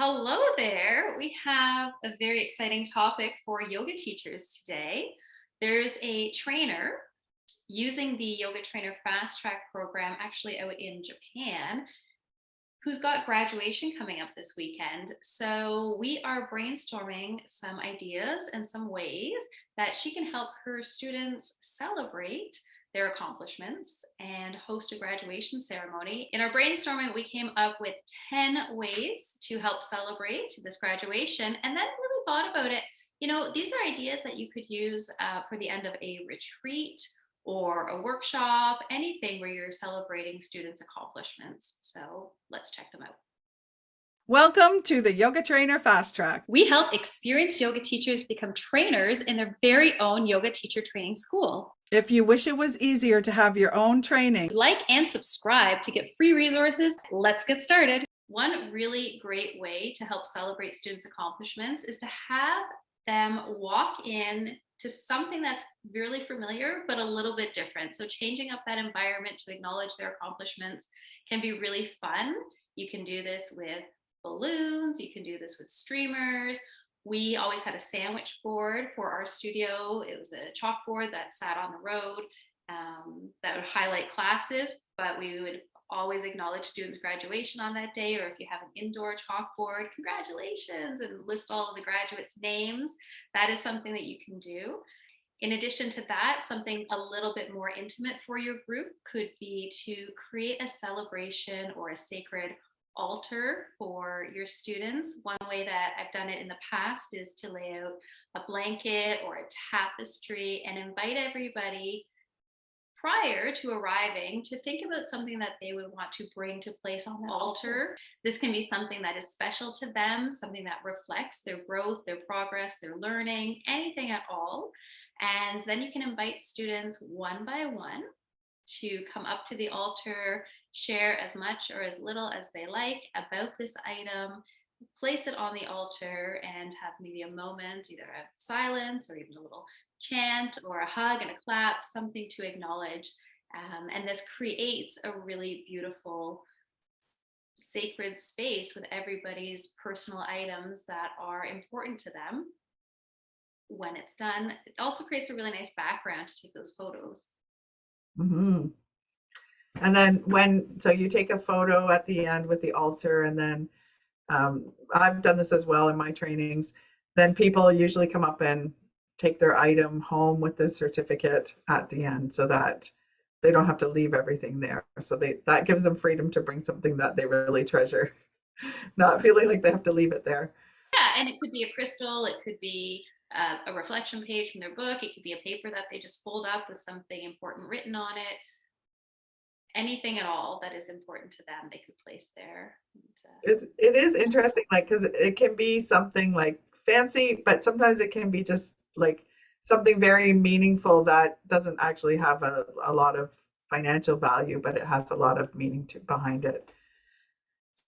Hello there. We have a very exciting topic for yoga teachers today. There's a trainer using the Yoga Trainer Fast Track program, actually out in Japan, who's got graduation coming up this weekend. So we are brainstorming some ideas and some ways that she can help her students celebrate their accomplishments and host a graduation ceremony. In our brainstorming, we came up with 10 ways to help celebrate this graduation and then really thought about it. These are ideas that you could use for the end of a retreat or a workshop, anything where you're celebrating students' accomplishments. So let's check them out. Welcome to the Yoga Trainer Fast Track. We help experienced yoga teachers become trainers in their very own yoga teacher training school. If you wish it was easier to have your own training, Like and subscribe to get free resources. Let's get started. One really great way to help celebrate students' accomplishments is to have them walk in to something that's really familiar, but a little bit different. So changing up that environment to acknowledge their accomplishments can be really fun. You can do this with balloons, you can do this with streamers. We always had a sandwich board for our studio. It was a chalkboard that sat on the road that would highlight classes, but we would always acknowledge students' graduation on that day, or if you have an indoor chalkboard, congratulations, and list all of the graduates' names. That is something that you can do. In addition to that, something a little bit more intimate for your group could be to create a celebration or a sacred altar for your students. One way that I've done it in the past is to lay out a blanket or a tapestry and invite everybody prior to arriving to think about something that they would want to bring to place on the altar. This can be something that is special to them, something that reflects their growth, their progress, their learning, anything at all. And then you can invite students one by one to come up to the altar, share as much or as little as they like about this item, place it on the altar, and have maybe a moment either of silence or even a little chant or a hug and a clap, something to acknowledge. And this creates a really beautiful sacred space with everybody's personal items that are important to them. When it's done, it also creates a really nice background to take those photos. mm-hmm. And then so you take a photo at the end with the altar, and then I've done this as well in my trainings. Then people usually come up and take their item home with the certificate at the end, so that they don't have to leave everything there. So that gives them freedom to bring something that they really treasure, not feeling like they have to leave it there. Yeah, and it could be a crystal, it could be a reflection page from their book, it could be a paper that they just fold up with something important written on it. Anything at all that is important to them, they could place there. It is interesting, like, because it can be something like fancy, but sometimes it can be just like something very meaningful that doesn't actually have a lot of financial value, but it has a lot of meaning behind it.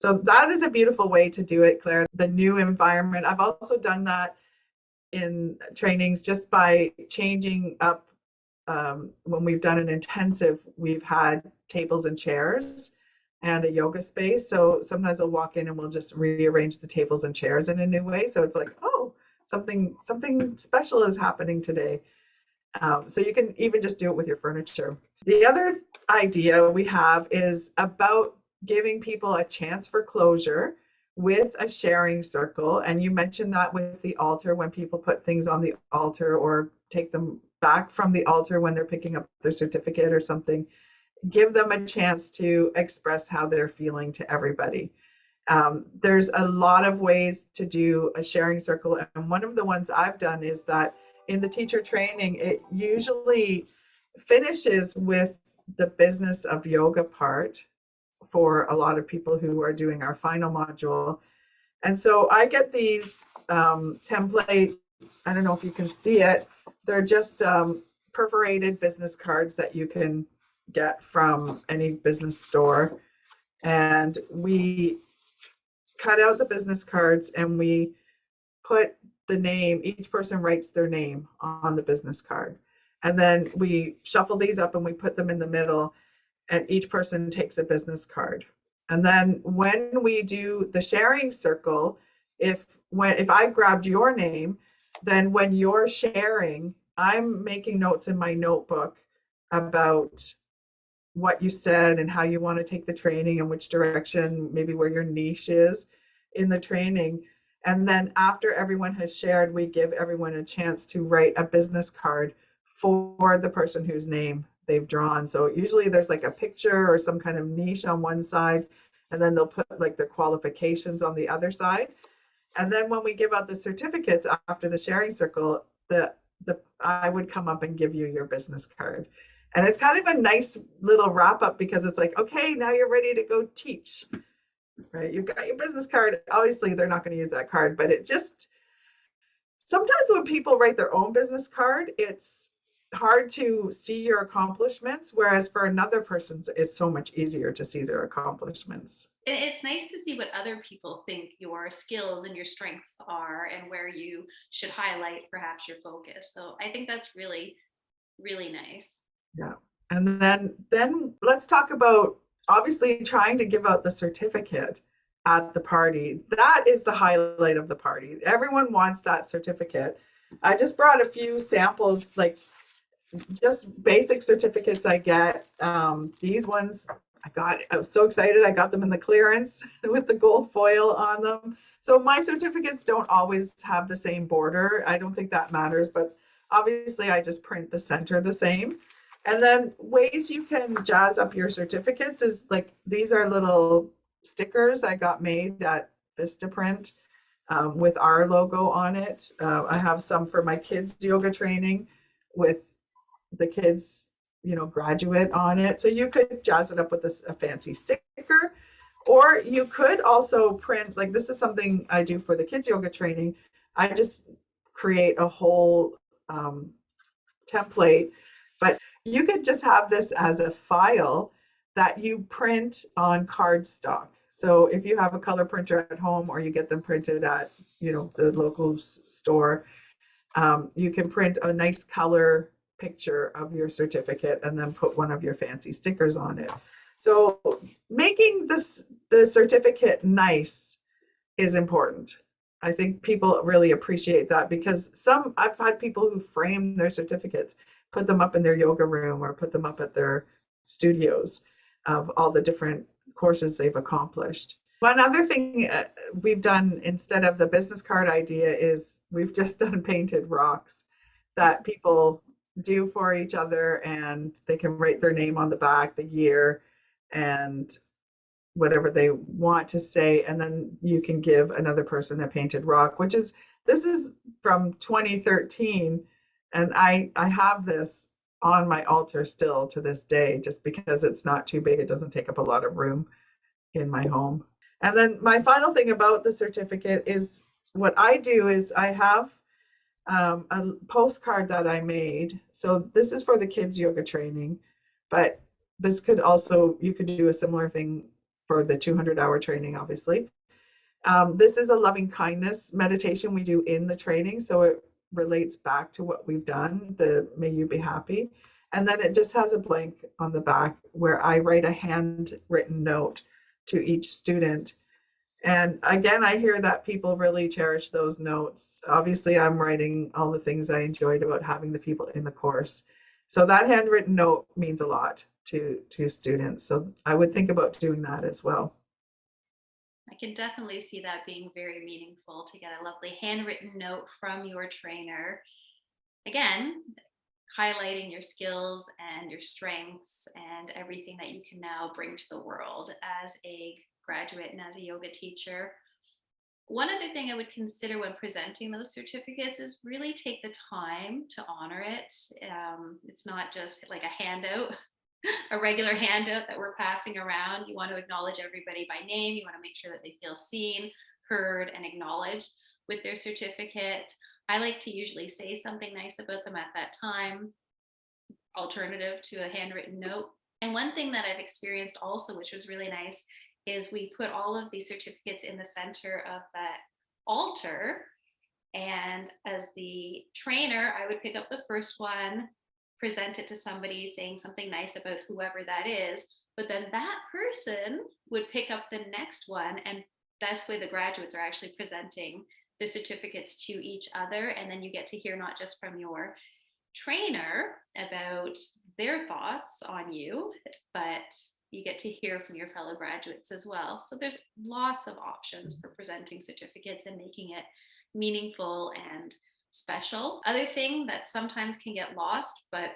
So that is a beautiful way to do it, Claire. The new environment. I've also done that in trainings just by changing up. When we've done an intensive, we've had tables and chairs and a yoga space. So sometimes I'll walk in and we'll just rearrange the tables and chairs in a new way. So it's like, oh, something special is happening today. So you can even just do it with your furniture. The other idea we have is about giving people a chance for closure with a sharing circle. And you mentioned that with the altar, when people put things on the altar or take them back from the altar when they're picking up their certificate or something, give them a chance to express how they're feeling to everybody. There's a lot of ways to do a sharing circle. And one of the ones I've done is that in the teacher training, it usually finishes with the business of yoga part for a lot of people who are doing our final module. And so I get these template, I don't know if you can see it, they're just perforated business cards that you can get from any business store. And we cut out the business cards and we put the name, each person writes their name on the business card. And then we shuffle these up and we put them in the middle, and each person takes a business card. And then when we do the sharing circle, if I grabbed your name, then when you're sharing, I'm making notes in my notebook about what you said and how you want to take the training and which direction, maybe where your niche is in the training. And then after everyone has shared, we give everyone a chance to write a business card for the person whose name they've drawn. So usually there's like a picture or some kind of niche on one side, and then they'll put like their qualifications on the other side. And then when we give out the certificates after the sharing circle, the I would come up and give you your business card. And it's kind of a nice little wrap up because it's like, okay, now you're ready to go teach, right? You've got your business card. Obviously, they're not going to use that card, but it just sometimes when people write their own business card, it's hard to see your accomplishments. Whereas for another person, it's so much easier to see their accomplishments. It's nice to see what other people think your skills and your strengths are and where you should highlight perhaps your focus. So I think that's really, really nice. Yeah. And then let's talk about obviously trying to give out the certificate at the party. That is the highlight of the party. Everyone wants that certificate. I just brought a few samples, like just basic certificates I get. These ones I was so excited. I got them in the clearance with the gold foil on them. So my certificates don't always have the same border. I don't think that matters, but obviously I just print the center the same. And then ways you can jazz up your certificates is like these are little stickers I got made at Vistaprint with our logo on it. I have some for my kids' yoga training with the kids, graduate on it. So you could jazz it up with a fancy sticker, or you could also print, like this is something I do for the kids' yoga training. I just create a whole template, but you could just have this as a file that you print on cardstock. So if you have a color printer at home or you get them printed at, the local store, you can print a nice color picture of your certificate and then put one of your fancy stickers on it. So making the certificate nice is important. I think people really appreciate that because I've had people who frame their certificates, put them up in their yoga room or put them up at their studios of all the different courses they've accomplished. One other thing we've done instead of the business card idea is we've just done painted rocks that people do for each other, and they can write their name on the back, the year, and whatever they want to say, and then you can give another person a painted rock, this is from 2013, and I have this on my altar still to this day just because it's not too big. It doesn't take up a lot of room in my home. And then my final thing about the certificate is what I do is I have a postcard that I made. So this is for the kids yoga training, but you could do a similar thing for the 200-hour training, obviously. This is a loving kindness meditation we do in the training. So it relates back to what we've done, the may you be happy. And then it just has a blank on the back where I write a handwritten note to each student. And again, I hear that people really cherish those notes. Obviously, I'm writing all the things I enjoyed about having the people in the course. So that handwritten note means a lot to students. So I would think about doing that as well. I can definitely see that being very meaningful to get a lovely handwritten note from your trainer. Again, highlighting your skills and your strengths and everything that you can now bring to the world as a graduate and as a yoga teacher. One other thing I would consider when presenting those certificates is really take the time to honor it. It's not just like a handout, a regular handout that we're passing around. You want to acknowledge everybody by name. You want to make sure that they feel seen, heard, and acknowledged with their certificate. I like to usually say something nice about them at that time, alternative to a handwritten note. And one thing that I've experienced also, which was really nice, is we put all of these certificates in the center of that altar. And as the trainer, I would pick up the first one, present it to somebody saying something nice about whoever that is. But then that person would pick up the next one, and that's where the graduates are actually presenting the certificates to each other. And then you get to hear not just from your trainer about their thoughts on you, but you get to hear from your fellow graduates as well. So there's lots of options for presenting certificates and making it meaningful and special. Other thing that sometimes can get lost, but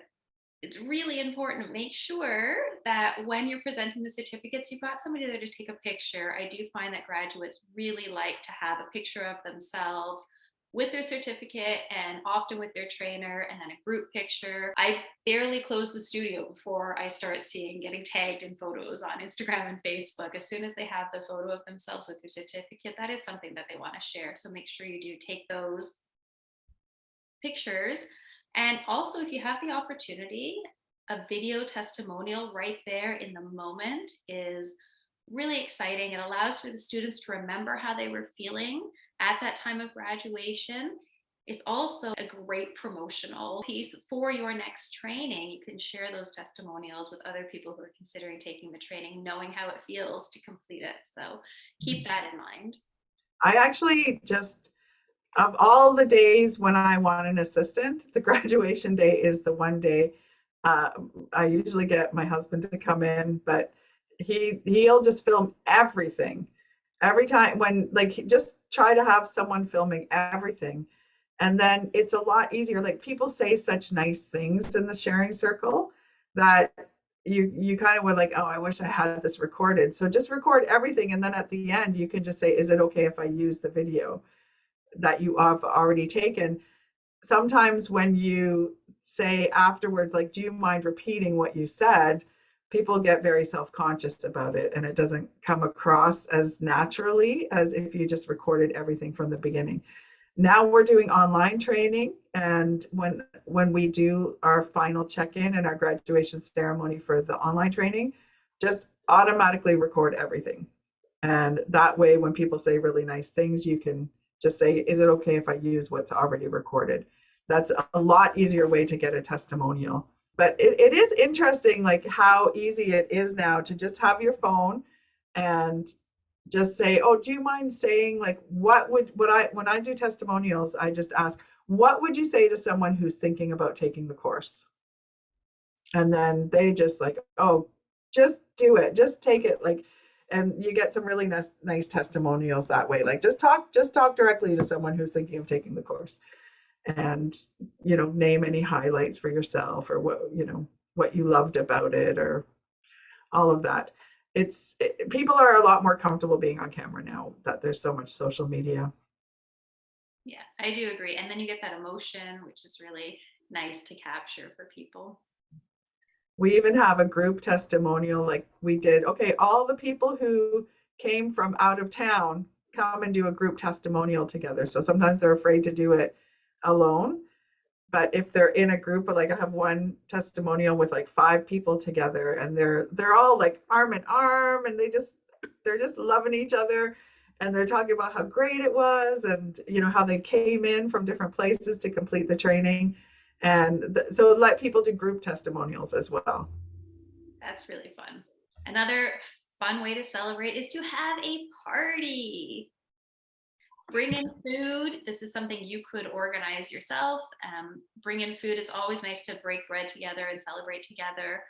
it's really important, make sure that when you're presenting the certificates, you've got somebody there to take a picture. I do find that graduates really like to have a picture of themselves with their certificate and often with their trainer, and then a group picture. I barely close the studio before I start seeing getting tagged in photos on Instagram and Facebook. As soon as they have the photo of themselves with their certificate, that is something that they want to share. So make sure you do take those pictures. And also, if you have the opportunity, a video testimonial right there in the moment is really exciting. It allows for the students to remember how they were feeling at that time of graduation. It's also a great promotional piece for your next training. You can share those testimonials with other people who are considering taking the training, knowing how it feels to complete it. So keep that in mind. I actually just, of all the days when I want an assistant, the graduation day is the one day. Uh, I usually get my husband to come in, but he'll just film everything every time when like just try to have someone filming everything. And then it's a lot easier. Like people say such nice things in the sharing circle that you kind of were like, oh, I wish I had this recorded. So just record everything. And then at the end, you can just say, is it okay if I use the video that you have already taken? Sometimes when you say afterwards, like, do you mind repeating what you said? People get very self-conscious about it, and it doesn't come across as naturally as if you just recorded everything from the beginning. Now we're doing online training, and when we do our final check-in and our graduation ceremony for the online training, just automatically record everything. And that way, when people say really nice things, you can just say, is it okay if I use what's already recorded? That's a lot easier way to get a testimonial. But it is interesting, like how easy it is now to just have your phone and just say, oh, do you mind saying, like, what I, when I do testimonials, I just ask, what would you say to someone who's thinking about taking the course? And then they just like, oh, just do it, just take it. Like, and you get some really nice testimonials that way. Like just talk directly to someone who's thinking of taking the course, and name any highlights for yourself, or what you loved about it, or all of that. People are a lot more comfortable being on camera now that there's so much social media. Yeah, I do agree. And then you get that emotion, which is really nice to capture for people. We even have a group testimonial, like we did, okay, all the people who came from out of town come and do a group testimonial together. So sometimes they're afraid to do it alone, but if they're in a group, like I have one testimonial with like 5 people together, and they're all like arm in arm, and they're just loving each other, and they're talking about how great it was, and how they came in from different places to complete the training. And so let people do group testimonials as well. That's really fun. Another fun way to celebrate is to have a party. Bring in food. This is something you could organize yourself. Bring in food. It's always nice to break bread together and celebrate together.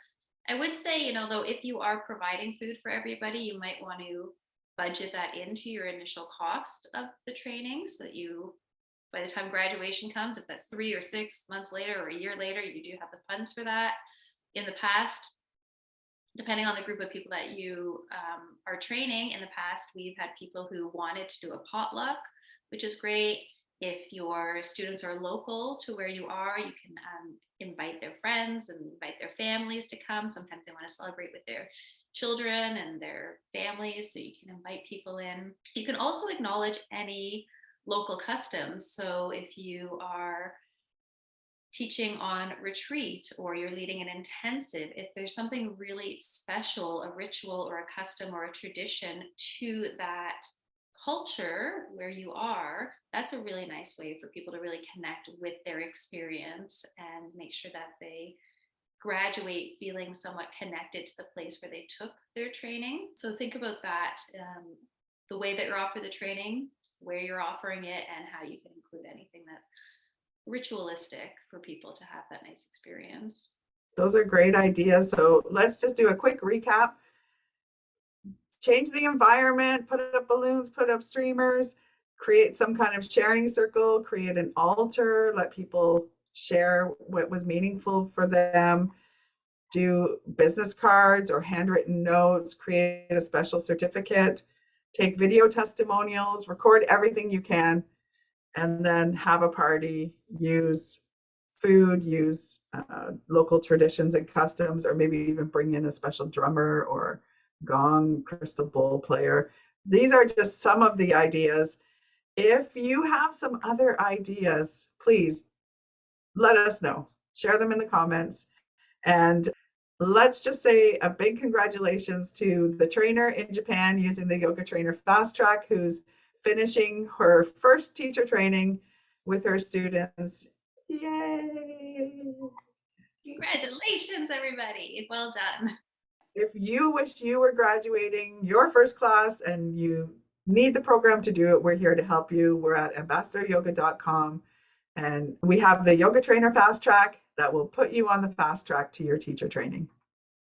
I would say, though, if you are providing food for everybody, you might want to budget that into your initial cost of the training, so that by the time graduation comes, if that's 3 or 6 months later or a year later, you do have the funds for that. In the past, depending on the group of people that you are training, in the past, we've had people who wanted to do a potluck, which is great. If your students are local to where you are, you can invite their friends and invite their families to come. Sometimes they want to celebrate with their children and their families, so you can invite people in. You can also acknowledge any local customs. So if you are teaching on retreat, or you're leading an intensive, if there's something really special, a ritual or a custom or a tradition to that culture where you are, that's a really nice way for people to really connect with their experience and make sure that they graduate feeling somewhat connected to the place where they took their training. So think about that, the way that you're offering the training, where you're offering it, and how you can include anything that's ritualistic for people to have that nice experience. Those are great ideas. So let's just do a quick recap. Change the environment, put up balloons, put up streamers, create some kind of sharing circle, create an altar, let people share what was meaningful for them, do business cards or handwritten notes, create a special certificate, take video testimonials, record everything you can, and then have a party, use food, use local traditions and customs, or maybe even bring in a special drummer or gong, crystal bowl player. These are just some of the ideas. If you have some other ideas, please let us know. Share them in the comments. And let's just say a big congratulations to the trainer in Japan using the Yoga Trainer Fast Track, who's finishing her first teacher training with her students. Yay! Congratulations, everybody. Well done. If you wish you were graduating your first class and you need the program to do it, we're here to help you. We're at ambassadoryoga.com, and we have the Yoga Trainer Fast Track that will put you on the fast track to your teacher training.